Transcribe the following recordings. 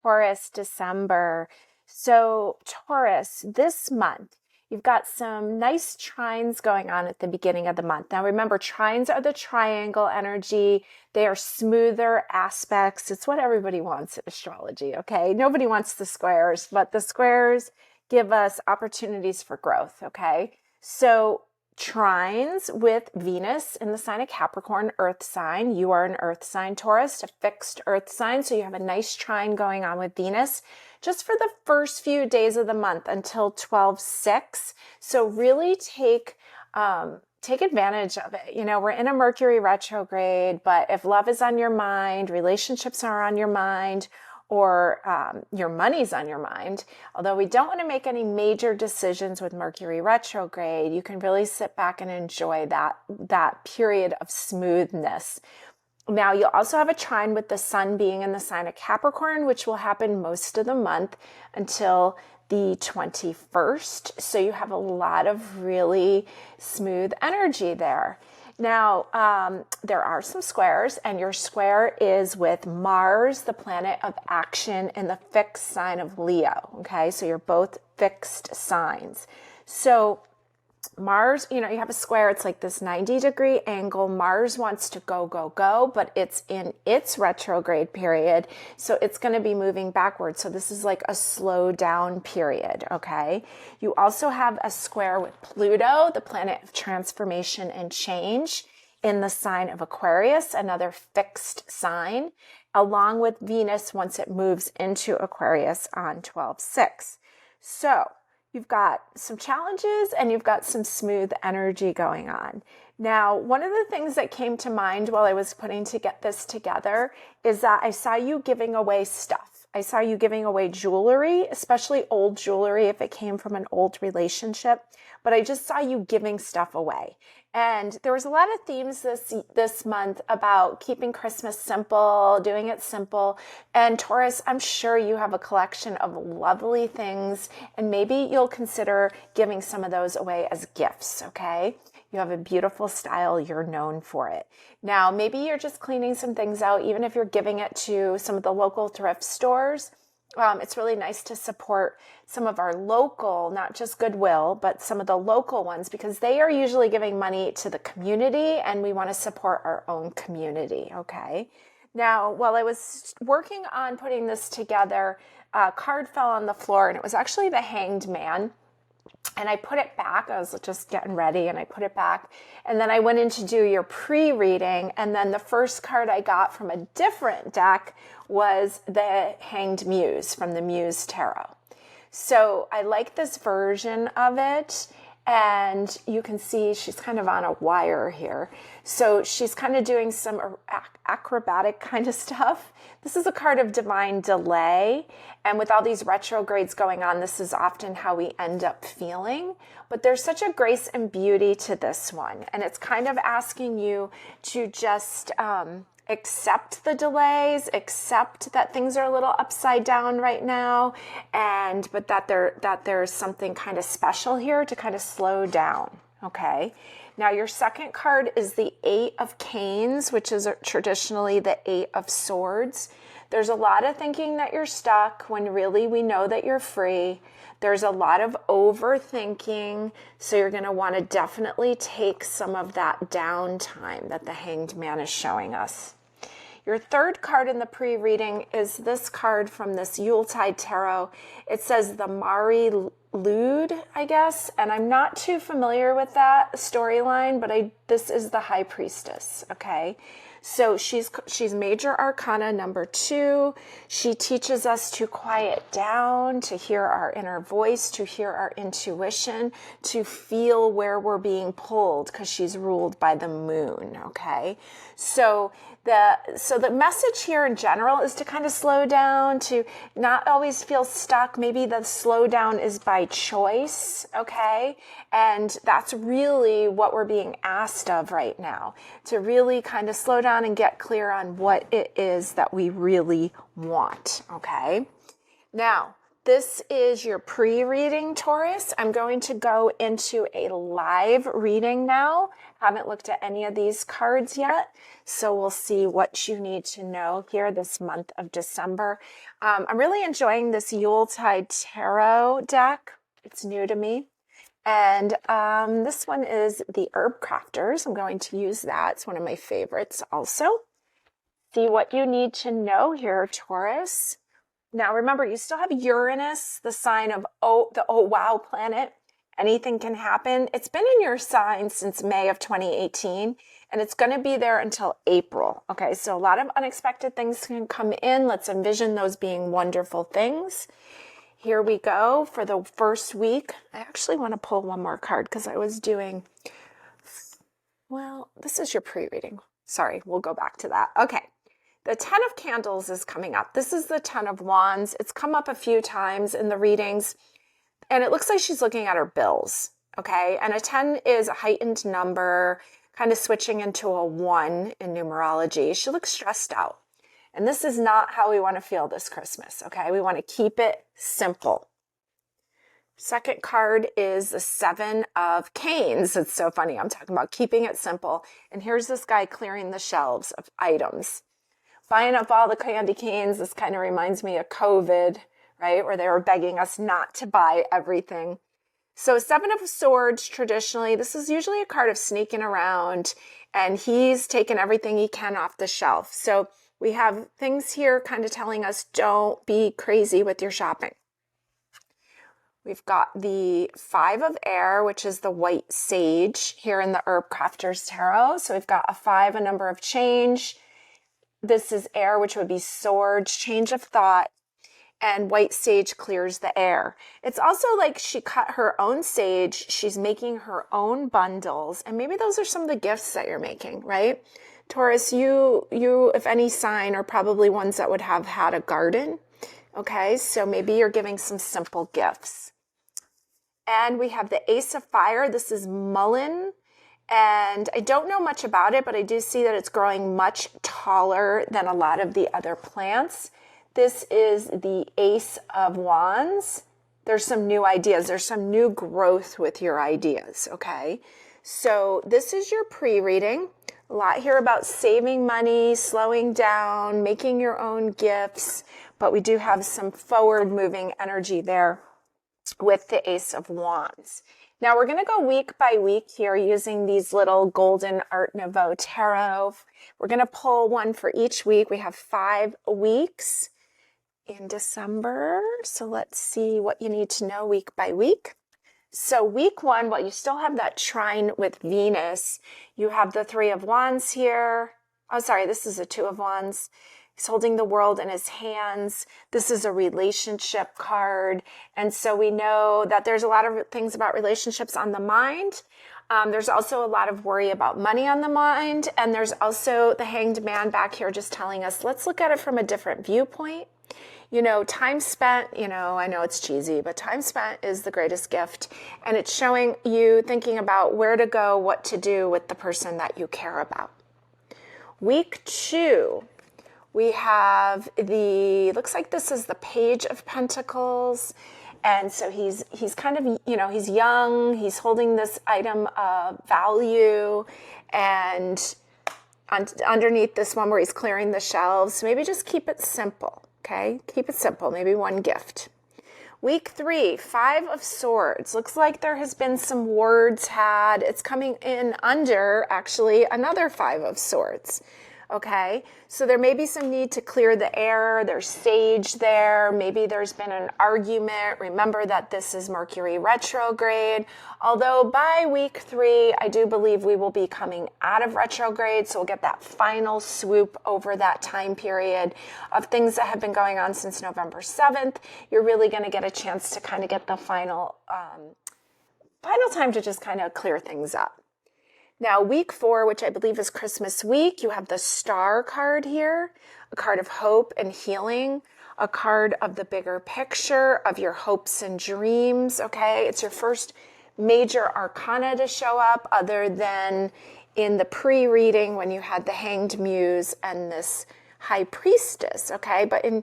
Taurus December. So Taurus, this month, you've got some nice trines going on at the beginning of the month. Now remember, trines are the triangle energy. They are smoother aspects. It's what everybody wants in astrology, okay? Nobody wants the squares, but the squares give us opportunities for growth, okay? So trines with Venus in the sign of Capricorn, earth sign. You are an earth sign, Taurus, a fixed earth sign. So you have a nice trine going on with Venus just for the first few days of the month until 12/6. So really take advantage of it. You know, we're in a Mercury retrograde, but if love is on your mind, relationships are on your mind, or your money's on your mind, although we don't want to make any major decisions with Mercury retrograde, you can really sit back and enjoy that period of smoothness. Now, you'll also have a trine with the sun being in the sign of Capricorn, which will happen most of the month until the 21st. So you have a lot of really smooth energy there. Now, there are some squares, and your square is with Mars, the planet of action, in the fixed sign of Leo. Okay, so you're both fixed signs. So Mars, you know, you have a square, it's like this 90-degree angle. Mars wants to go, go, go, but it's in its retrograde period. So it's going to be moving backwards. So this is like a slow down period. Okay. You also have a square with Pluto, the planet of transformation and change, in the sign of Aquarius, another fixed sign, along with Venus once it moves into Aquarius on 12/6. So you've got some challenges and you've got some smooth energy going on. Now, one of the things that came to mind while I was putting this together is that I saw you giving away stuff. I saw you giving away jewelry, especially old jewelry if it came from an old relationship, but I just saw you giving stuff away. And there was a lot of themes this month about keeping Christmas simple, doing it simple. And Taurus, I'm sure you have a collection of lovely things, and maybe you'll consider giving some of those away as gifts, okay? You have a beautiful style. You're known for it. Now, maybe you're just cleaning some things out, even if you're giving it to some of the local thrift stores. It's really nice to support some of our local, not just Goodwill, but some of the local ones, because they are usually giving money to the community, and we want to support our own community, okay? Now, while I was working on putting this together, a card fell on the floor, and it was actually the Hanged Man. And I put it back. I was just getting ready and I put it back. And then I went in to do your pre-reading. And then the first card I got from a different deck was the Hanged Muse from the Muse Tarot. So I like this version of it. And you can see she's kind of on a wire here. So she's kind of doing some acrobatic kind of stuff. This is a card of divine delay. And with all these retrogrades going on, this is often how we end up feeling. But there's such a grace and beauty to this one. And it's kind of asking you to just accept the delays, accept that things are a little upside down right now, but that there's something kind of special here to kind of slow down. Okay. Now your second card is the Eight of Canes, which is traditionally the Eight of Swords. There's a lot of thinking that you're stuck when really we know that you're free. There's a lot of overthinking, so you're going to want to definitely take some of that downtime that the Hanged Man is showing us. Your third card in the pre-reading is this card from this Yuletide Tarot. It says the Mari Lude, I guess, and I'm not too familiar with that storyline, but this is the High Priestess, okay? So she's Major Arcana number 2. She teaches us to quiet down, to hear our inner voice, to hear our intuition, to feel where we're being pulled, because she's ruled by the moon, okay? So the message here in general is to kind of slow down, to not always feel stuck. Maybe the slowdown is by choice, okay? And that's really what we're being asked of right now, to really kind of slow down and get clear on what it is that we really want, okay? Now, This is your pre-reading, Taurus. I'm going to go into a live reading now. Haven't looked at any of these cards yet, so we'll see what you need to know here this month of December. I'm really enjoying this Yuletide Tarot deck. It's new to me. And this one is the Herb Crafters. I'm going to use that. It's one of my favorites also. See what you need to know here, Taurus. Now, remember, you still have Uranus, the sign of the oh wow planet. Anything can happen. It's been in your sign since May of 2018, and it's going to be there until April. Okay, so a lot of unexpected things can come in. Let's envision those being wonderful things. Here we go for the first week. I actually want to pull one more card because I was doing, well, this is your pre-reading. Sorry, we'll go back to that. Okay. The 10 of Candles is coming up. This is the 10 of Wands. It's come up a few times in the readings, and it looks like she's looking at her bills, okay? And a 10 is a heightened number, kind of switching into a 1 in numerology. She looks stressed out, and this is not how we want to feel this Christmas, okay? We want to keep it simple. Second card is the 7 of Canes. It's so funny. I'm talking about keeping it simple, and here's this guy clearing the shelves of items. Buying up all the candy canes. This kind of reminds me of COVID, right? Where they were begging us not to buy everything. So 7 of Swords, traditionally, this is usually a card of sneaking around, and he's taken everything he can off the shelf. So we have things here kind of telling us don't be crazy with your shopping. We've got the 5 of Air, which is the white sage here in the Herb Crafters Tarot. So we've got a 5, a number of change. This is air, which would be swords, change of thought, and white sage clears the air. It's also like she cut her own sage. She's making her own bundles, and maybe those are some of the gifts that you're making, right? Taurus, you, if any sign, are probably ones that would have had a garden, okay? So maybe you're giving some simple gifts. And we have the Ace of Fire. This is mullein. And I don't know much about it, but I do see that it's growing much taller than a lot of the other plants. This is the Ace of Wands. There's some new ideas. There's some new growth with your ideas, okay? So this is your pre-reading. A lot here about saving money, slowing down, making your own gifts, but we do have some forward-moving energy there with the Ace of Wands. Now we're going to go week by week here using these little golden Art Nouveau tarot. We're going to pull one for each week. We have 5 weeks in December. So let's see what you need to know week by week. So week 1, well, you still have that trine with Venus. You have the 3 of Wands here. Oh, sorry, this is a 2 of Wands. He's holding the world in his hands. This is a relationship card. And so we know that there's a lot of things about relationships on the mind. There's also a lot of worry about money on the mind. And there's also the Hanged Man back here just telling us, let's look at it from a different viewpoint. You know, time spent, I know it's cheesy, but time spent is the greatest gift. And it's showing you thinking about where to go, what to do with the person that you care about. Week 2. We have looks like this is the Page of Pentacles. And so he's kind of, he's young, he's holding this item of value, and underneath this one where he's clearing the shelves. So maybe just keep it simple, okay? Keep it simple, maybe one gift. Week 3, 5 of Swords. Looks like there has been some words had. It's coming in under, actually, another 5 of Swords. Okay, so there may be some need to clear the air. There's sage there. Maybe there's been an argument. Remember that this is Mercury retrograde. Although by week 3, I do believe we will be coming out of retrograde. So we'll get that final swoop over that time period of things that have been going on since November 7th. You're really going to get a chance to kind of get the final time to just kind of clear things up. Now, week 4, which I believe is Christmas week, you have the Star card here, a card of hope and healing, a card of the bigger picture of your hopes and dreams, okay? It's your first major arcana to show up other than in the pre-reading when you had the Hanged Muse and this High Priestess, okay? But in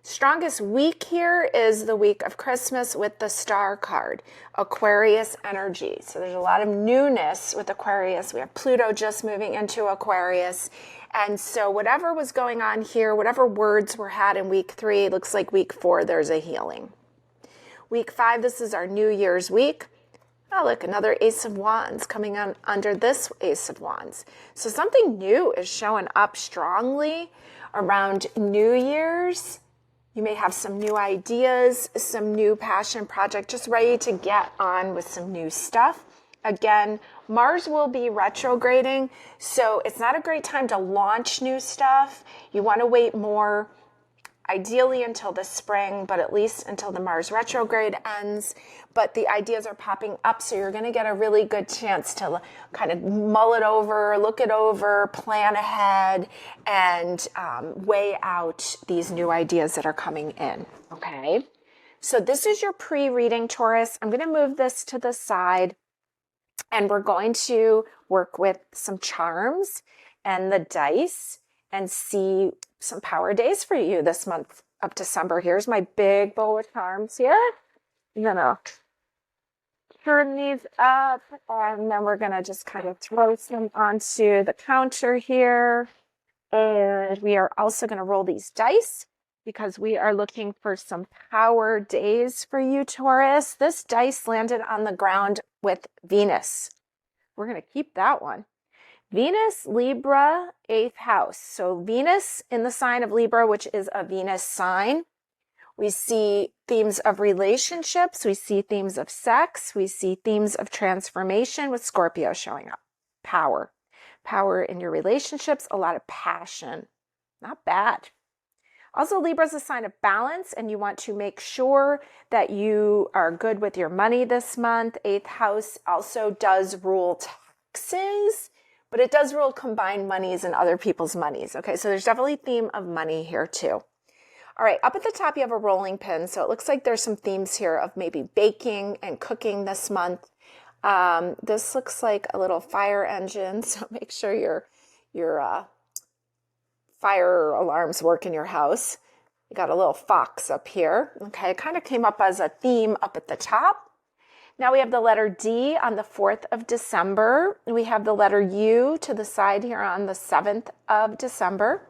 Strongest week here is the week of Christmas with the Star card, Aquarius energy. So there's a lot of newness with Aquarius. We have Pluto just moving into Aquarius. And so whatever was going on here, whatever words were had in week 3, looks like week 4, there's a healing. Week 5, this is our New Year's week. Oh, look, another Ace of Wands coming on under this Ace of Wands. So something new is showing up strongly around New Year's. You may have some new ideas, some new passion project, just ready to get on with some new stuff. Again, Mars will be retrograding, so it's not a great time to launch new stuff. You want to wait more, ideally until the spring, but at least until the Mars retrograde ends. But the ideas are popping up, so you're going to get a really good chance to kind of mull it over, look it over, plan ahead, and weigh out these new ideas that are coming in, okay? So this is your pre-reading, Taurus. I'm going to move this to the side, and we're going to work with some charms and the dice and see some power days for you this month of December. Here's my big bowl of charms here. I'm gonna turn these up, and then we're gonna just kind of throw some onto the counter here. And we are also gonna roll these dice because we are looking for some power days for you, Taurus. This dice landed on the ground with Venus. We're gonna keep that one. Venus, Libra, 8th house. So Venus in the sign of Libra, which is a Venus sign. We see themes of relationships. We see themes of sex. We see themes of transformation with Scorpio showing up. Power. Power in your relationships. A lot of passion. Not bad. Also, Libra is a sign of balance, and you want to make sure that you are good with your money this month. 8th house also does rule taxes, but it does rule combined monies and other people's monies. Okay, so there's definitely a theme of money here too. All right, up at the top you have a rolling pin. So it looks like there's some themes here of maybe baking and cooking this month. This looks like a little fire engine, so make sure your fire alarms work in your house. You got a little fox up here. Okay, it kind of came up as a theme up at the top. Now we have the letter D on the 4th of December. We have the letter U to the side here on the 7th of December.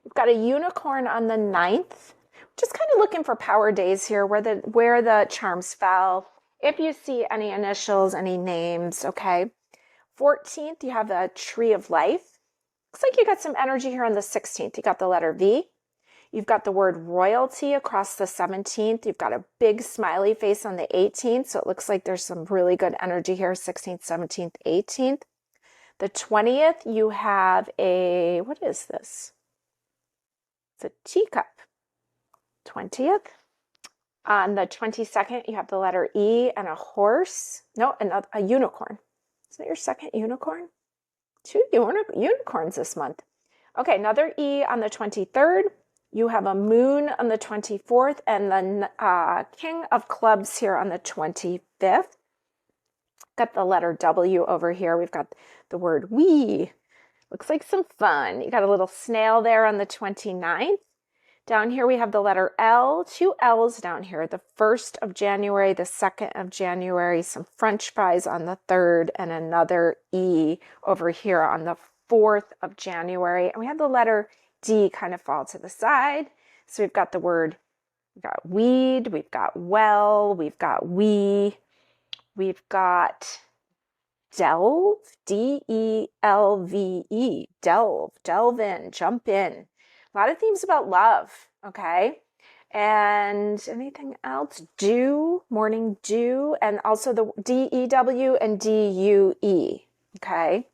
We've got a unicorn on the 9th. Just kind of looking for power days here where the charms fell. If you see any initials, any names, okay. 14th, you have a tree of life. Looks like you got some energy here on the 16th. You got the letter V. You've got the word royalty across the 17th. You've got a big smiley face on the 18th. So it looks like there's some really good energy here, 16th, 17th, 18th. The 20th, you have a, what is this? It's a teacup. 20th. On the 22nd, you have the letter E and a horse. No, a unicorn. Is that your second unicorn? 2 unicorns this month. Okay, another E on the 23rd. You have a moon on the 24th and the King of Clubs here on the 25th. Got the letter W over here. We've got the word we. Looks like some fun. You got a little snail there on the 29th. Down here we have the letter L, 2 L's down here. The 1st of January, the 2nd of January, some French fries on the 3rd, and another E over here on the 4th of January. And we have the letter D kind of fall to the side. So we've got the word, we've got weed, we've got well, we've got we've got delve, D-E-L-V-E, delve in, jump in. A lot of themes about love, okay? And anything else? Dew, morning dew, and also the D-E-W and D-U-E, okay?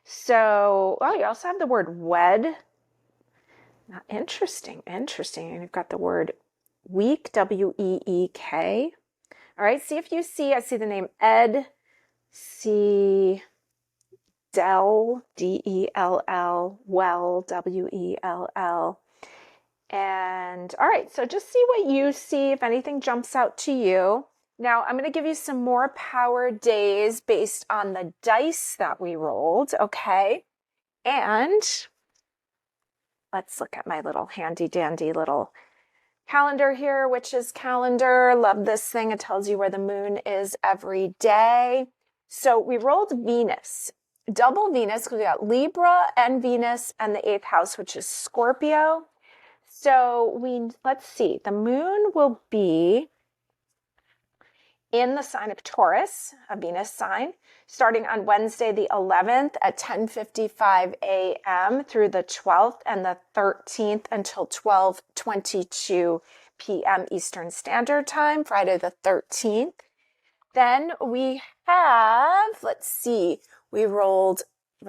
So, oh, you also have the word wed. Interesting. And you've got the word week, W-E-E-K. All right, see if you see, I see the name Ed, see Dell, D-E-L-L, well, W-E-L-L. And all right, so just see what you see, if anything jumps out to you. Now, I'm going to give you some more power days based on the dice that we rolled, okay? And let's look at my little handy dandy little calendar here, witch's calendar. Love this thing. It tells you where the moon is every day. So we rolled Venus, double Venus, because we got Libra and Venus and the 8th house, which is Scorpio. So let's see, the moon will be in the sign of Taurus, a Venus sign, starting on Wednesday the 11th at 10:55 a.m. through the 12th and the 13th until 12:22 p.m. Eastern Standard Time, Friday the 13th. Then we have, let's see, we're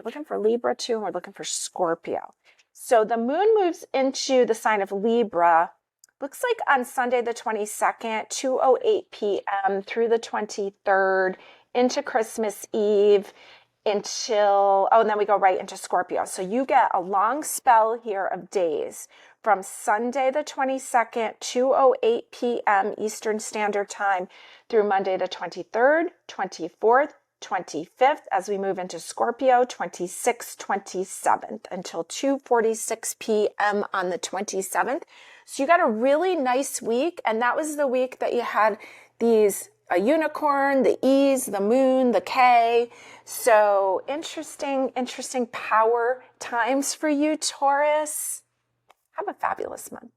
looking for Libra too, and we're looking for Scorpio. So the moon moves into the sign of Libra, looks like on Sunday the 22nd, 2:08 p.m. through the 23rd, into Christmas Eve, and then we go right into Scorpio. So you get a long spell here of days from Sunday the 22nd, 2:08 p.m. Eastern Standard Time through Monday the 23rd, 24th, 25th, as we move into Scorpio, 26th, 27th, until 2:46 p.m. on the 27th. So you got a really nice week, and that was the week that you had these, a unicorn, the E's, the moon, the K. So interesting power times for you, Taurus. Have a fabulous month.